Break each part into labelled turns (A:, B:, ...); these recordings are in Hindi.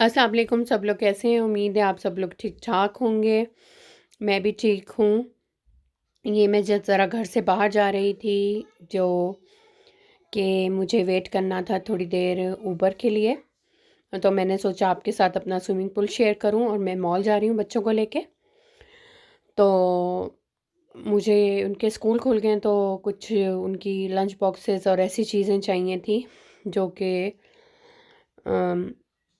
A: अस्सलाम वालेकुम। सब लोग कैसे हैं? उम्मीद है आप सब लोग ठीक ठाक होंगे। मैं भी ठीक हूँ। ये मैं जब ज़रा घर से बाहर जा रही थी, जो कि मुझे वेट करना था थोड़ी देर ऊबर के लिए, तो मैंने सोचा आपके साथ अपना स्विमिंग पूल शेयर करूँ। और मैं मॉल जा रही हूँ बच्चों को लेके। तो मुझे उनके स्कूल खुल गए, तो कुछ उनकी लंच बॉक्सेस और ऐसी चीज़ें चाहिए थी जो कि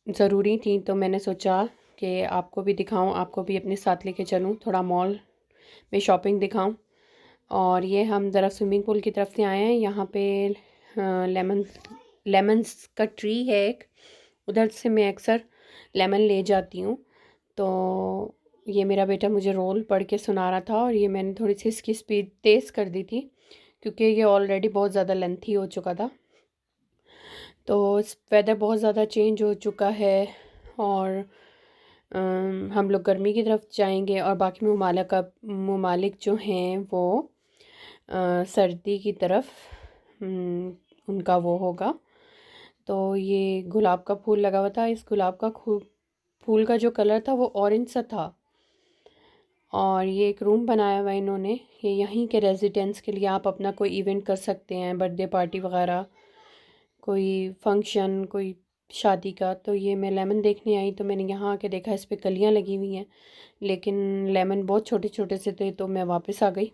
A: ज़रूरी थी। तो मैंने सोचा कि आपको भी दिखाऊं, आपको भी अपने साथ लेके चलूं, थोड़ा मॉल में शॉपिंग दिखाऊं। और ये हम ज़रा स्विमिंग पूल की तरफ से आए हैं। यहाँ पे लेमन्स का ट्री है एक, उधर से मैं अक्सर लेमन ले जाती हूँ। तो ये मेरा बेटा मुझे रोल पढ़ के सुना रहा था, और ये मैंने थोड़ी सी इसकी स्पीड तेज़ कर दी थी क्योंकि ये ऑलरेडी बहुत ज़्यादा लेंथी हो चुका था। तो वेदर बहुत ज़्यादा चेंज हो चुका है, और हम लोग गर्मी की तरफ जाएंगे, और बाकी ममालिक जो हैं वो सर्दी की तरफ उनका वो होगा। तो ये गुलाब का फूल लगा हुआ था। इस गुलाब का फूल का जो कलर था वो ऑरेंज सा था। और ये एक रूम बनाया हुआ है इन्होंने, ये यहीं के रेजिडेंट्स के लिए। आप अपना कोई इवेंट कर सकते हैं, बर्थडे पार्टी वगैरह, कोई फंक्शन, कोई शादी का। तो ये मैं लेमन देखने आई, तो मैंने यहाँ आके देखा इस पे कलियाँ लगी हुई हैं, लेकिन लेमन बहुत छोटे छोटे से थे, तो मैं वापस आ गई।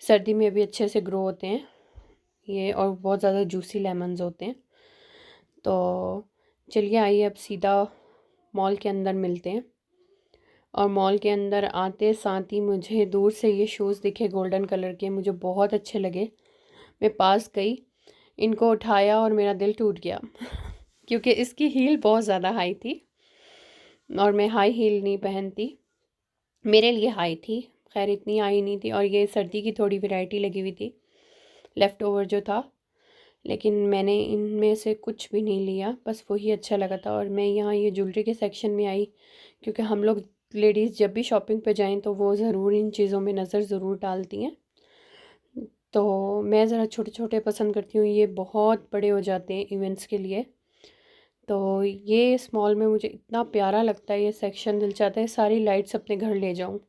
A: सर्दी में भी अच्छे से ग्रो होते हैं ये, और बहुत ज़्यादा जूसी लेमन्स होते हैं। तो चलिए आइए अब सीधा मॉल के अंदर मिलते हैं। और मॉल के अंदर आते साथ ही मुझे दूर से ये शूज़ दिखे गोल्डन कलर के, मुझे बहुत अच्छे लगे। मैं पास गई, इनको उठाया और मेरा दिल टूट गया क्योंकि इसकी हील बहुत ज़्यादा हाई थी, और मैं हाई हील नहीं पहनती। मेरे लिए हाई थी, खैर इतनी हाई नहीं थी। और ये सर्दी की थोड़ी वैरायटी लगी हुई थी, लेफ़्ट ओवर जो था, लेकिन मैंने इनमें से कुछ भी नहीं लिया, बस वही अच्छा लगा था। और मैं यहाँ ये ज्वेलरी के सेक्शन में आई, क्योंकि हम लोग लेडीज़ जब भी शॉपिंग पे जाएं तो वो ज़रूर इन चीज़ों में नज़र ज़रूर डालती हैं। तो मैं ज़रा छोटे छोटे पसंद करती हूँ, ये बहुत बड़े हो जाते हैं इवेंट्स के लिए। तो ये इस मॉल में मुझे इतना प्यारा लगता है, ये सेक्शन दिल चाहता है सारी लाइट्स अपने घर ले जाऊँ।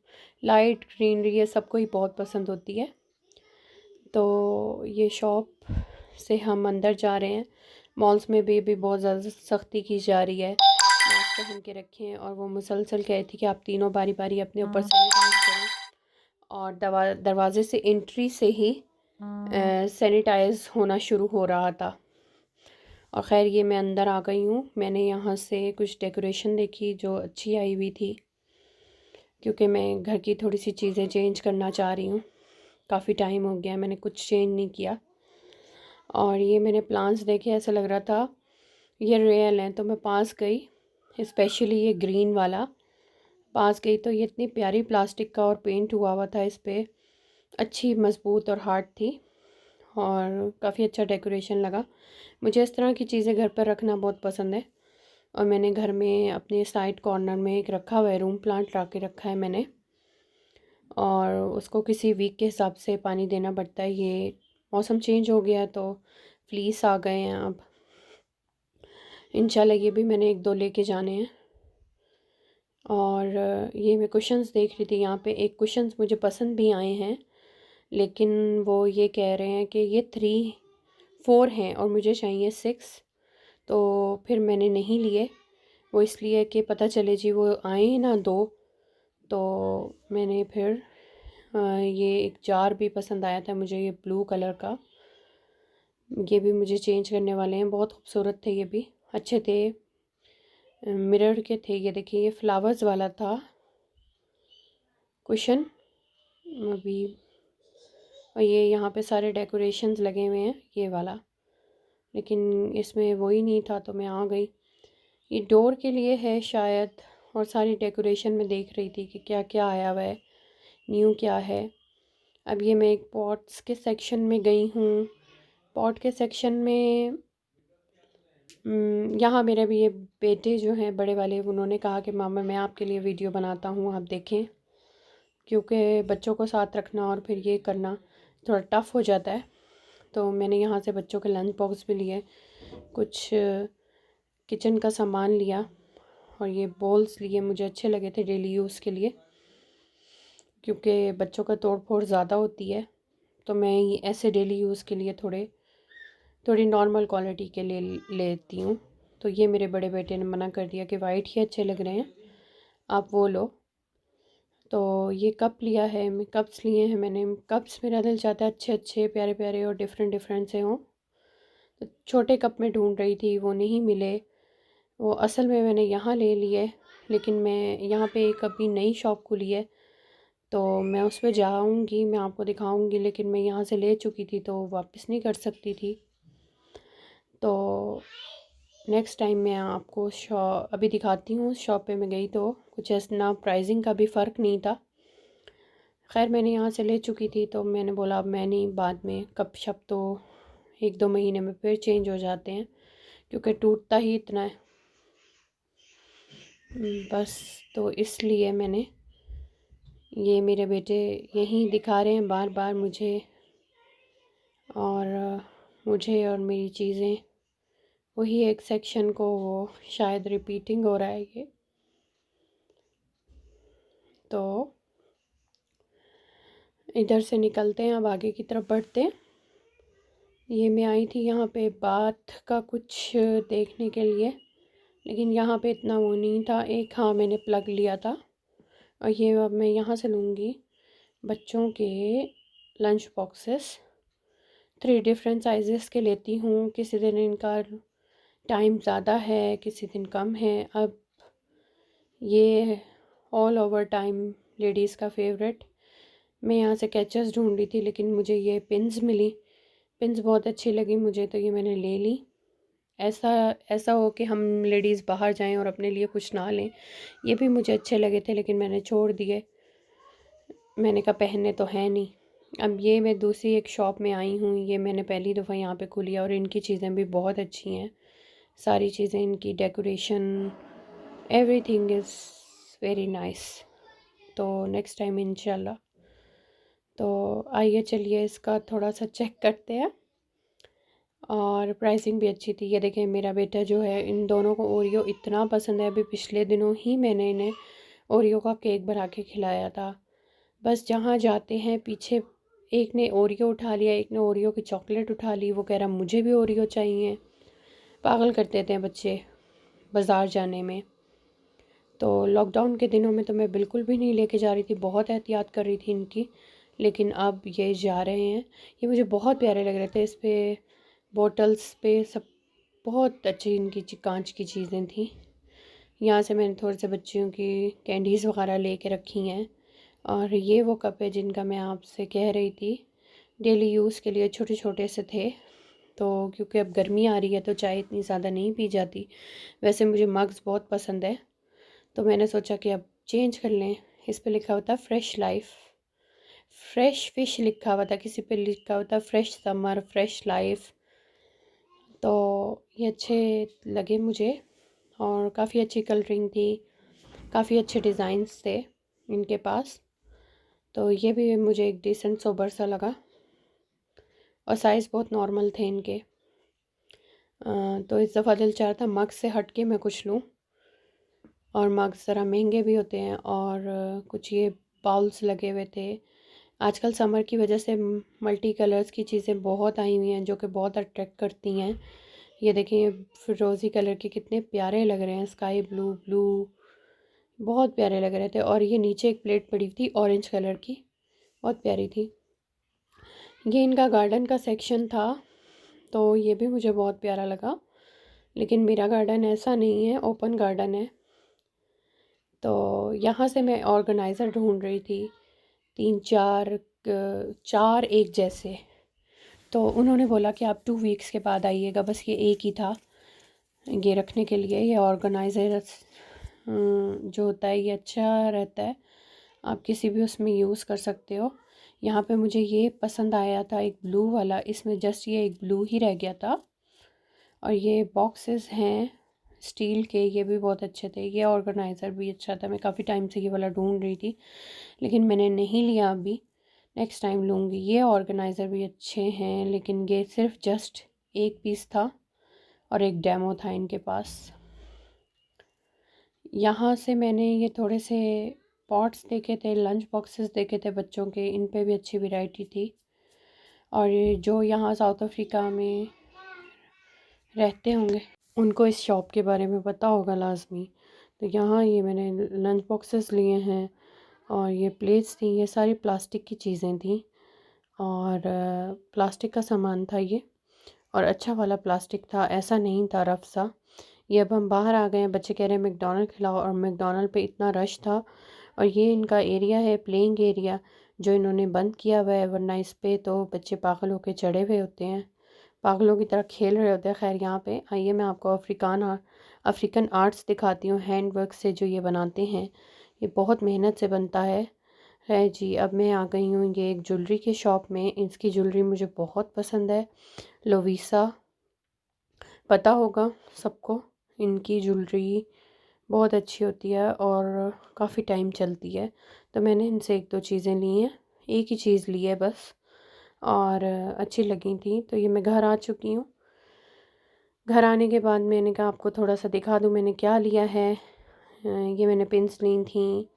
A: लाइट ग्रीनरी ये सबको ही बहुत पसंद होती है। तो ये शॉप से हम अंदर जा रहे हैं। मॉल्स में भी बहुत ज़्यादा सख्ती की जा रही है, मास्क पहन के रखें। और वो मुसलसल कह रही थी कि आप तीनों बारी बारी अपने ऊपर सैनिटाइज करें। और दरवाजे से एंट्री से ही सैनिटाइज होना शुरू हो रहा था। और ख़ैर ये मैं अंदर आ गई हूँ। मैंने यहाँ से कुछ डेकोरेशन देखी जो अच्छी आई हुई थी, क्योंकि मैं घर की थोड़ी सी चीज़ें चेंज करना चाह रही हूँ। काफ़ी टाइम हो गया मैंने कुछ चेंज नहीं किया। और ये मैंने प्लांट्स देखे, ऐसा लग रहा था ये रियल हैं, तो मैं पास गई। स्पेशली ये ग्रीन वाला पास गई, तो ये इतनी प्यारी प्लास्टिक का और पेंट हुआ हुआ था इस पर, अच्छी मज़बूत और हार्ड थी, और काफ़ी अच्छा डेकोरेशन लगा। मुझे इस तरह की चीज़ें घर पर रखना बहुत पसंद है। और मैंने घर में अपने साइड कॉर्नर में एक रखा हुआ है, रूम प्लांट ला के रखा है मैंने, और उसको किसी वीक के हिसाब से पानी देना पड़ता है। ये मौसम चेंज हो गया तो फ्लीस आ गए हैं अब। इंशाल्लाह ये भी मैंने एक दो लेके जाने हैं। और ये मैं कुशन्स देख रही थी, यहाँ पे एक कुशन्स मुझे पसंद भी आए हैं, लेकिन वो ये कह रहे हैं कि ये 4 हैं और मुझे चाहिए 6। तो फिर मैंने नहीं लिए, वो इसलिए कि पता चले जी वो आए ना 2। तो मैंने फिर ये एक जार भी पसंद आया था मुझे, ये ब्लू कलर का। ये भी मुझे चेंज करने वाले हैं, बहुत खूबसूरत थे, ये भी अच्छे थे, मिरर के थे। ये देखिए ये फ्लावर्स वाला था कुशन अभी। और ये यहाँ पे सारे डेकोरेशंस लगे हुए हैं ये वाला, लेकिन इसमें वही नहीं था तो मैं आ गई। ये डोर के लिए है शायद। और सारी डेकोरेशन में देख रही थी कि क्या क्या आया हुआ है, न्यू क्या है। अब ये मैं एक पॉट्स के सेक्शन में गई हूँ। पॉट के सेक्शन में यहाँ मेरे भी ये बेटे जो हैं बड़े वाले, उन्होंने कहा कि मामा मैं आपके लिए वीडियो बनाता हूँ, आप देखें, क्योंकि बच्चों को साथ रखना और फिर ये करना थोड़ा टफ़ हो जाता है। तो मैंने यहाँ से बच्चों के लंच बॉक्स भी लिए, कुछ किचन का सामान लिया, और ये बॉल्स लिए मुझे अच्छे लगे थे डेली यूज़ के लिए, क्योंकि बच्चों का तोड़ फोड़ ज़्यादा होती है, तो मैं ये ऐसे डेली यूज़ के लिए थोड़ी नॉर्मल क्वालिटी के लिए लेती हूँ। तो ये मेरे बड़े बेटे ने मना कर दिया कि वाइट ही अच्छे लग रहे हैं, आप वो लो। तो ये कप लिया है, मैं कप्स लिए हैं मैंने। कप्स मेरा दिल चाहता है अच्छे अच्छे प्यारे प्यारे और डिफरेंट डिफरेंट से हों। तो छोटे कप में ढूंढ रही थी, वो नहीं मिले। वो असल में मैंने यहाँ ले लिए, लेकिन मैं यहाँ पे एक अभी नई शॉप खुली है, तो मैं उस पर जाऊँगी, मैं आपको दिखाऊँगी। लेकिन मैं यहाँ से ले चुकी थी तो वापस नहीं कर सकती थी। तो नेक्स्ट टाइम मैं आपको अभी दिखाती हूँ। उस शॉप पे मैं गई तो कुछ ऐसा प्राइसिंग का भी फ़र्क नहीं था। खैर मैंने यहाँ से ले चुकी थी, तो मैंने बोला अब मैं नहीं, बाद में कप शप तो 1-2 महीने में फिर चेंज हो जाते हैं, क्योंकि टूटता ही इतना है बस। तो इसलिए मैंने, ये मेरे बेटे यही दिखा रहे हैं बार बार मुझे, और मुझे और मेरी चीज़ें वही एक सेक्शन को वो शायद रिपीटिंग हो रहा है ये। तो इधर से निकलते हैं, अब आगे की तरफ बढ़ते हैं। ये मैं आई थी यहाँ पे बाथ का कुछ देखने के लिए, लेकिन यहाँ पे इतना वो नहीं था। एक हाँ मैंने प्लग लिया था, और ये अब मैं यहाँ से लूँगी बच्चों के लंच बॉक्सेस। 3 डिफरेंट साइज़ेस के लेती हूँ। किसी दिन इनका टाइम ज़्यादा है, किसी दिन कम है। अब ये ऑल ओवर टाइम लेडीज़ का फेवरेट। मैं यहाँ से कैचेस ढूंढ रही थी, लेकिन मुझे ये पिन्स मिली। पिन्स बहुत अच्छी लगी मुझे, तो ये मैंने ले ली। ऐसा ऐसा हो कि हम लेडीज़ बाहर जाएं और अपने लिए कुछ ना लें, ये भी मुझे अच्छे लगे थे, लेकिन मैंने छोड़ दिए। मैंने कहा पहनने तो है नहीं। अब ये मैं दूसरी एक शॉप में आई हूँ, ये मैंने पहली दफ़ा यहाँ पे खुली है, और इनकी चीज़ें भी बहुत अच्छी हैं। सारी चीज़ें, इनकी decoration, everything is very nice. तो नेक्स्ट टाइम इंशाल्लाह। तो आइए चलिए इसका थोड़ा सा चेक करते हैं। और प्राइसिंग भी अच्छी थी। ये देखें मेरा बेटा जो है, इन दोनों को ओरियो इतना पसंद है। अभी पिछले दिनों ही मैंने इन्हें ओरियो का केक बना के खिलाया था। बस जहाँ जाते हैं पीछे, एक ने ओरियो उठा लिया, एक ने ओरियो की चॉकलेट उठा ली। वो कह रहा मुझे भी ओरियो चाहिए। पागल कर देते हैं बच्चे बाज़ार जाने में। तो लॉकडाउन के दिनों में तो मैं बिल्कुल भी नहीं लेके जा रही थी, बहुत एहतियात कर रही थी इनकी। लेकिन अब ये जा रहे हैं। ये मुझे बहुत प्यारे लग रहे थे। इस पे बॉटल्स पे सब बहुत अच्छी इनकी कांच की चीज़ें थी। यहाँ से मैंने थोड़े से बच्चियों की कैंडीज़ वगैरह ले के रखी हैं। और ये वो कप है जिनका मैं आपसे कह रही थी, डेली यूज़ के लिए छोटे छोटे से थे। तो क्योंकि अब गर्मी आ रही है तो चाय इतनी ज़्यादा नहीं पी जाती। वैसे मुझे मग्स बहुत पसंद है, तो मैंने सोचा कि अब चेंज कर लें। इस पे लिखा हुआ था फ्रेश लाइफ, फ्रेश फिश लिखा हुआ था, किसी पे लिखा हुआ था फ्रेश समर, फ्रेश लाइफ। तो ये अच्छे लगे मुझे, और काफ़ी अच्छी कलरिंग थी, काफ़ी अच्छे डिज़ाइंस थे इनके पास। तो ये भी मुझे एक डिसेंट सोबर सा लगा, और साइज़ बहुत नॉर्मल थे इनके। तो इस दफ़ा दिल चाह रहा था मग से हट के मैं कुछ लूँ, और मग ज़रा महंगे भी होते हैं। और कुछ ये बाउल्स लगे हुए थे। आजकल समर की वजह से मल्टी कलर्स की चीज़ें बहुत आई हुई हैं, जो कि बहुत अट्रैक्ट करती हैं। ये देखें, ये फिरोज़ी कलर के कितने प्यारे लग रहे हैं, स्काई ब्लू ब्लू, बहुत प्यारे लग रहे थे। और ये नीचे एक प्लेट पड़ी थी ऑरेंज कलर की, बहुत प्यारी थी। ये इनका गार्डन का सेक्शन था, तो ये भी मुझे बहुत प्यारा लगा। लेकिन मेरा गार्डन ऐसा नहीं है, ओपन गार्डन है। तो यहाँ से मैं ऑर्गेनाइज़र ढूंढ रही थी, 3-4 चार एक जैसे। तो उन्होंने बोला कि आप 2 वीक्स के बाद आइएगा। बस ये एक ही था ये रखने के लिए। ये ऑर्गेनाइज़र जो होता है ये अच्छा रहता है, आप किसी भी उसमें यूज़ कर सकते हो। यहाँ पे मुझे ये पसंद आया था, एक ब्लू वाला। इसमें जस्ट ये एक ब्लू ही रह गया था। और ये बॉक्सेस हैं स्टील के, ये भी बहुत अच्छे थे। ये ऑर्गेनाइज़र भी अच्छा था। मैं काफ़ी टाइम से ये वाला ढूंढ रही थी, लेकिन मैंने नहीं लिया अभी। नेक्स्ट टाइम लूँगी। ये ऑर्गेनाइज़र भी अच्छे हैं, लेकिन ये सिर्फ जस्ट एक पीस था और एक डेमो था इनके पास। यहाँ से मैंने ये थोड़े से पॉट्स देखे थे, लंच बॉक्सेस देखे थे बच्चों के, इन पे भी अच्छी वैरायटी थी। और ये जो यहाँ साउथ अफ्रीका में रहते होंगे उनको इस शॉप के बारे में पता होगा लाजमी। तो यहाँ ये मैंने लंच बॉक्सेस लिए हैं और ये प्लेट्स थी, ये सारी प्लास्टिक की चीज़ें थी और प्लास्टिक का सामान था ये, और अच्छा वाला प्लास्टिक था, ऐसा नहीं था रफ सा। ये अब हम बाहर आ गए हैं, बच्चे कह रहे हैं मैकडॉनल्ड खिलाओ, और मैकडॉनल्ड पे इतना रश था। और ये इनका एरिया है, प्लेइंग एरिया, जो इन्होंने बंद किया हुआ है, वरना इस पे तो बच्चे पागल होकर चढ़े हुए होते हैं, पागलों की तरह खेल रहे होते हैं। खैर यहाँ पे आइए मैं आपको अफ्रीकन आर्ट्स दिखाती हूँ, हैंड वर्क से जो ये बनाते हैं, ये बहुत मेहनत से बनता है जी। अब मैं आ गई हूँ ये एक ज्वेलरी के शॉप में, इसकी ज्वेलरी मुझे बहुत पसंद है। लोवीसा, पता होगा सबको, इनकी ज्वेलरी बहुत अच्छी होती है और काफ़ी टाइम चलती है। तो मैंने इनसे एक दो चीज़ें ली हैं, एक ही चीज़ ली है बस, और अच्छी लगी थी। तो ये मैं घर आ चुकी हूँ। घर आने के बाद मैंने कहा आपको थोड़ा सा दिखा दूँ मैंने क्या लिया है। ये मैंने पिन्स ली थी,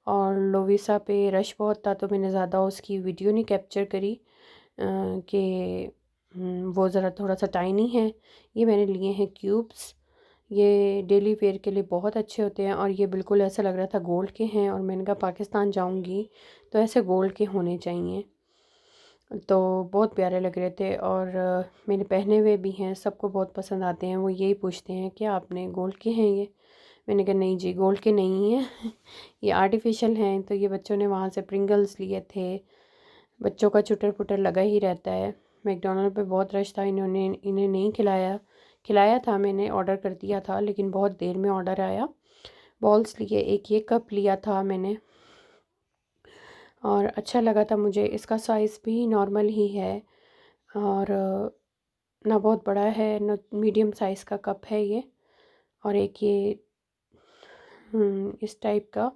A: और लोविसा पे रश बहुत था तो मैंने ज़्यादा उसकी वीडियो नहीं कैप्चर करी कि वो ज़रा थोड़ा सा टाइनी है। ये मैंने लिए हैं क्यूब्स, ये डेली वेयर के लिए बहुत अच्छे होते हैं, और ये बिल्कुल ऐसा लग रहा था गोल्ड के हैं, और मैंने कहा पाकिस्तान जाऊंगी तो ऐसे गोल्ड के होने चाहिए। तो बहुत प्यारे लग रहे थे, और मैंने पहने हुए भी हैं, सबको बहुत पसंद आते हैं। वो यही पूछते हैं कि आपने गोल्ड के हैं ये? मैंने कहा नहीं जी, गोल्ड के नहीं हैं ये आर्टिफिशियल हैं। तो ये बच्चों ने वहाँ से प्रिंगल्स लिए थे, बच्चों का चुटर पुटर लगा ही रहता है। मैकडॉनल्ड पे बहुत रश था, इन्होंने इन्हें नहीं खिलाया, खिलाया था मैंने, ऑर्डर कर दिया था, लेकिन बहुत देर में ऑर्डर आया। बॉल्स लिए, एक ये कप लिया था मैंने, और अच्छा लगा था मुझे। इसका साइज़ भी नॉर्मल ही है, और ना बहुत बड़ा है ना मीडियम साइज़ का कप है ये। और एक ये इस टाइप का।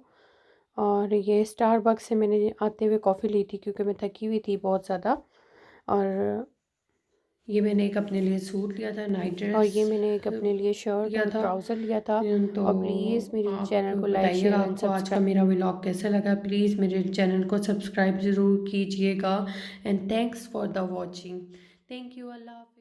A: और ये स्टारबक्स से मैंने आते हुए कॉफ़ी ली थी क्योंकि मैं थकी हुई थी बहुत ज़्यादा। और
B: ये मैंने एक अपने लिए सूट लिया था, नाइट
A: और
B: ड्रेस
A: ये मैंने एक अपने लिए शर्ट
B: लिया
A: और
B: था।
A: ट्राउज़र लिया था।
B: तो
A: और प्लीज़ मेरे
B: आप
A: चैनल को लाइक
B: बताइएगा
A: शेयर एंड
B: आपको आज का
A: सब्सक्राइब।
B: मेरा व्लॉग कैसा लगा। प्लीज़ मेरे चैनल को सब्सक्राइब ज़रूर कीजिएगा। And thanks for the watching. Thank you, अल्लाह हाफ़िज़।